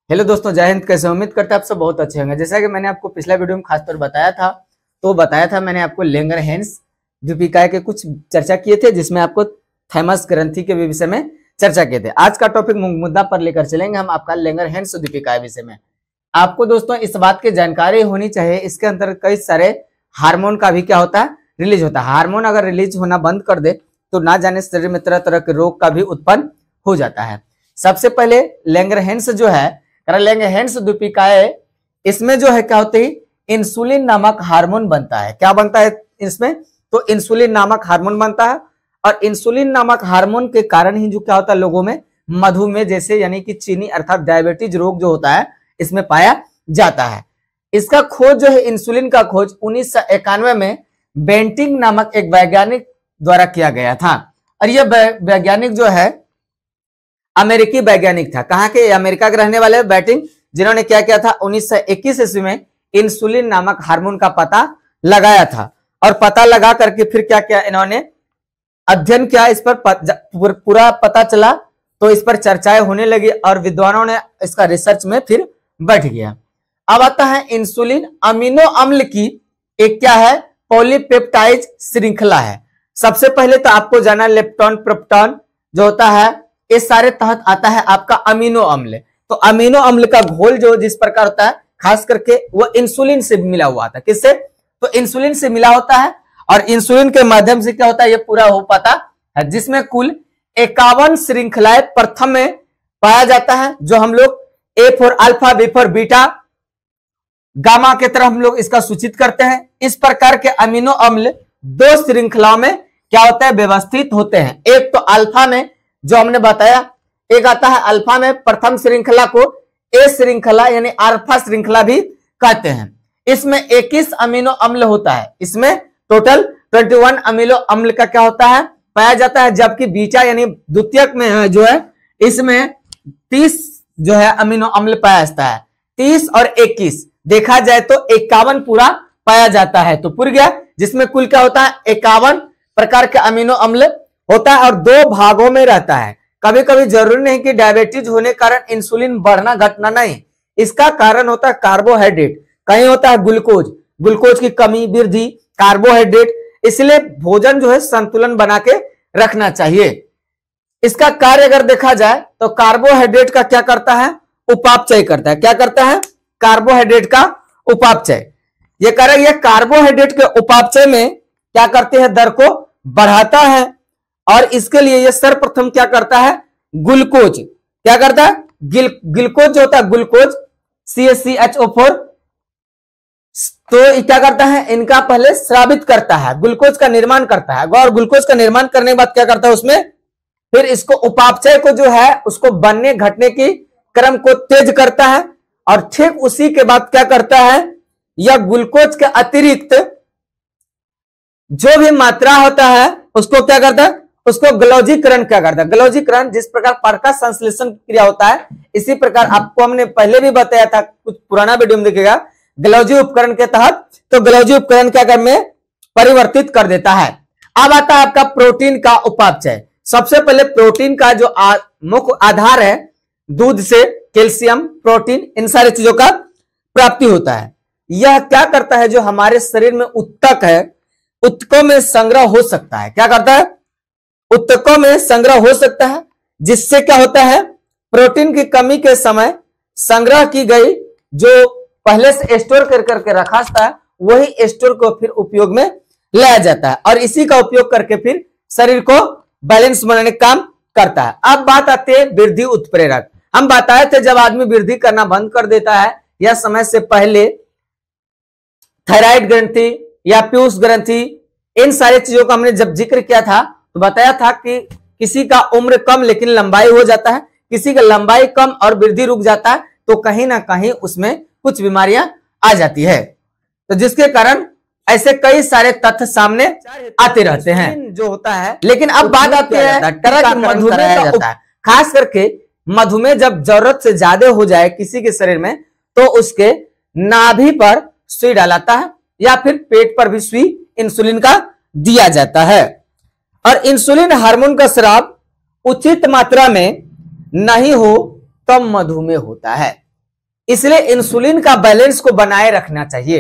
Hello दोस्तों, जय हिंद। कैसे उम्मीद करते हैं आप सब बहुत अच्छे होंगे। जैसा कि मैंने आपको पिछला वीडियो में खासतौर बताया था मैंने आपको लैंगरहैंस द्वीपिकाएं के कुछ चर्चा किए थे, जिसमें आपको थैमस ग्रंथि के विषय में चर्चा किए थे। आज का टॉपिक मुद्दा पर लेकर चलेंगे हम आपका लैंगरहैंस द्वीपिकाएं विषय में। आपको दोस्तों इस बात की जानकारी होनी चाहिए, इसके अंतर्गत कई सारे हार्मोन का भी क्या होता है, रिलीज होता है। हार्मोन अगर रिलीज होना बंद कर दे तो ना जाने शरीर में तरह तरह के रोग का भी उत्पन्न हो जाता है। सबसे पहले लैंगरहैंस जो है, लैंगरहैंस द्वीपिकाएं, इसमें जो है क्या होती है, इंसुलिन नामक हार्मोन बनता है। क्या बनता है इसमें? तो इंसुलिन नामक हार्मोन बनता है, और इंसुलिन नामक हार्मोन के कारण ही जो क्या होता है, लोगों में मधुमेह जैसे यानी कि चीनी अर्थात डायबिटीज रोग जो होता है इसमें पाया जाता है। इसका खोज जो है, इंसुलिन का खोज 1991 में बेंटिंग नामक एक वैज्ञानिक द्वारा किया गया था। और यह वैज्ञानिक जो है अमेरिकी वैज्ञानिक था। कहां के? अमेरिका के रहने वाले बेंटिंग, जिन्होंने क्या किया था, 1921 ईस्वी में इंसुलिन नामक हार्मोन का पता लगाया था। और पता लगा करके फिर क्या किया, इन्होंने अध्ययन किया, इस पर पूरा पता चला तो इस पर चर्चाएं होने लगी और विद्वानों ने इसका रिसर्च में फिर बैठ गया। अब आता है इंसुलिन अमीनो अम्ल की एक क्या है, पॉलीपेप्टाइड श्रृंखला है। सबसे पहले तो आपको जाना लेप्टोन प्रोप्टोन जो होता है, इस सारे तहत आता है आपका अमीनो अम्ल। तो अमीनो अम्ल का घोल जो जिस प्रकार होता है, खास करके वो इंसुलिन से मिला हुआ था। किससे? तो इंसुलिन से मिला होता है, और इंसुलिन के माध्यम से क्या होता है, ये पूरा हो पाता है, जिसमें कुल 51 श्रृंखलाएं प्रथम में पाया जाता है, जो हम लोग A for alpha, B for beta, gamma के तरह हम लोग इसका सूचित करते हैं। इस प्रकार के अमीनो अम्ल दो श्रृंखलाओं में क्या होता है, व्यवस्थित होते हैं। एक तो अल्फा में जो हमने बताया, एक आता है अल्फा में, प्रथम श्रृंखला को ए श्रृंखला यानी अल्फा श्रृंखला भी कहते हैं। इसमें 21 अमीनो अम्ल होता है, इसमें टोटल 21 अमीनो अम्ल का क्या होता है, पाया जाता है। जबकि बीटा यानी द्वितीयक में जो है, इसमें 30 जो है अमीनो अम्ल पाया जाता है। 30 और 21 देखा जाए तो 51 पूरा पाया जाता है, तो पूरा गया, जिसमें कुल क्या होता है, 51 प्रकार के अमीनो अम्ल होता है और दो भागों में रहता है। कभी कभी जरूरी नहीं कि डायबिटीज होने कारण इंसुलिन बढ़ना घटना, नहीं, इसका कारण होता है कार्बोहाइड्रेट, कहीं होता है ग्लूकोज, ग्लूकोज की कमी, वृद्धि, कार्बोहाइड्रेट। इसलिए भोजन जो है संतुलन बना के रखना चाहिए। इसका कार्य अगर देखा जाए तो कार्बोहाइड्रेट का क्या करता है, उपापचय करता है। क्या करता है? कार्बोहाइड्रेट का उपापचय। ये कार्य, ये कार्बोहाइड्रेट के उपापचय में क्या करते हैं, दर को बढ़ाता है। और इसके लिए ये सर्वप्रथम क्या करता है, ग्लूकोज क्या करता है, ग्लूकोज जो होता है, ग्लूकोज CH4, तो क्या करता है, इनका पहले स्रावित करता है, ग्लूकोज का निर्माण करता है। और ग्लूकोज का निर्माण करने के बाद क्या करता है, उसमें फिर इसको उपापचय को जो है उसको बनने घटने की क्रम को तेज करता है। और ठीक उसी के बाद क्या करता है, यह ग्लूकोज के अतिरिक्त जो भी मात्रा होता है उसको क्या करता है, उसको ग्लौजीकरण क्या करता है। ग्लौजीकरण जिस प्रकार प्रकाश संश्लेषण क्रिया होता है, इसी प्रकार आपको हमने पहले भी बताया था, कुछ पुराना वीडियो में देखिएगा, ग्लौजी उपकरण के तहत, तो ग्लौजी उपकरण क्या कर में परिवर्तित कर देता है। अब आता है आपका प्रोटीन का उपापचय। सबसे पहले प्रोटीन का जो मुख्य आधार है, दूध से कैल्शियम, प्रोटीन, इन सारी चीजों का प्राप्ति होता है। यह क्या करता है, जो हमारे शरीर में उत्तक है, उत्तकों में संग्रह हो सकता है। क्या करता है, उत्तकों में संग्रह हो सकता है, जिससे क्या होता है, प्रोटीन की कमी के समय संग्रह की गई जो पहले से स्टोर कर करके रखा था, वही स्टोर को फिर उपयोग में लाया जाता है, और इसी का उपयोग करके फिर शरीर को बैलेंस बनाने का काम करता है। अब बात आती है वृद्धि उत्प्रेरक। हम बताए थे जब आदमी वृद्धि करना बंद कर देता है या समय से पहले, थायराइड ग्रंथि या पीयूष ग्रंथि, इन सारी चीजों का हमने जब जिक्र किया था तो बताया था कि किसी का उम्र कम लेकिन लंबाई हो जाता है, किसी का लंबाई कम और वृद्धि रुक जाता है, तो कहीं ना कहीं उसमें कुछ बीमारियां आ जाती है। तो जिसके कारण ऐसे कई सारे तथ्य सामने आते रहते हैं जो होता है। लेकिन अब बात आती है मधुमेह का जाता है। खास करके मधुमेह जब जरूरत से ज्यादा हो जाए किसी के शरीर में, तो उसके नाभि पर सुई डालाता है या फिर पेट पर भी सुई इंसुलिन का दिया जाता है। और इंसुलिन हार्मोन का स्राव उचित मात्रा में नहीं हो तब मधुमेह होता है। इसलिए इंसुलिन का बैलेंस को बनाए रखना चाहिए।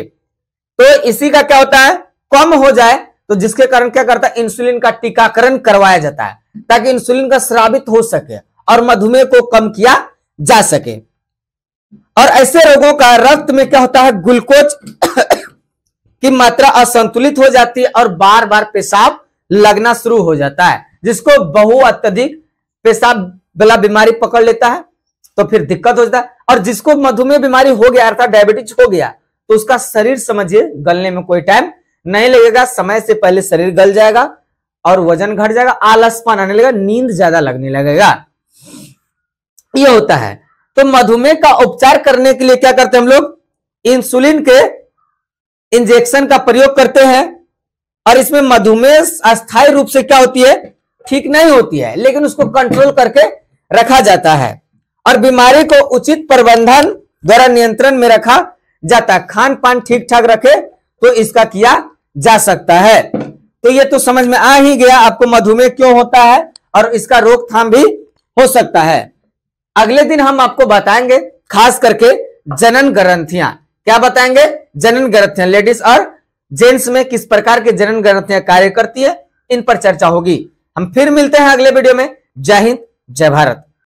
तो इसी का क्या होता है, कम हो जाए तो जिसके कारण क्या करता है, इंसुलिन का टीकाकरण करवाया जाता है ताकि इंसुलिन का स्रावित हो सके और मधुमेह को कम किया जा सके। और ऐसे रोगों का रक्त में क्या होता है, ग्लूकोज की मात्रा असंतुलित हो जाती है और बार बार पेशाब लगना शुरू हो जाता है, जिसको बहुअत्यधिक पेशाब वाला बीमारी पकड़ लेता है तो फिर दिक्कत हो जाता है। और जिसको मधुमेह बीमारी हो गया अर्थात डायबिटीज हो गया तो उसका शरीर समझिए गलने में कोई टाइम नहीं लगेगा, समय से पहले शरीर गल जाएगा और वजन घट जाएगा, आलसपन आने लगेगा, नींद ज्यादा लगने लगेगा, ये होता है। तो मधुमेह का उपचार करने के लिए क्या करते हैं हम लोग, इंसुलिन के इंजेक्शन का प्रयोग करते हैं। और इसमें मधुमेह अस्थायी रूप से क्या होती है, ठीक नहीं होती है, लेकिन उसको कंट्रोल करके रखा जाता है और बीमारी को उचित प्रबंधन द्वारा नियंत्रण में रखा जाता है। खान पान ठीक ठाक रखे तो इसका किया जा सकता है। तो ये तो समझ में आ ही गया आपको मधुमेह क्यों होता है और इसका रोकथाम भी हो सकता है। अगले दिन हम आपको बताएंगे खास करके जनन ग्रंथियां, क्या बताएंगे, जनन ग्रंथियां, लेडीज और जेंट्स में किस प्रकार के जनन ग्रंथियां कार्य करती है, इन पर चर्चा होगी। हम फिर मिलते हैं अगले वीडियो में। जय हिंद, जय भारत।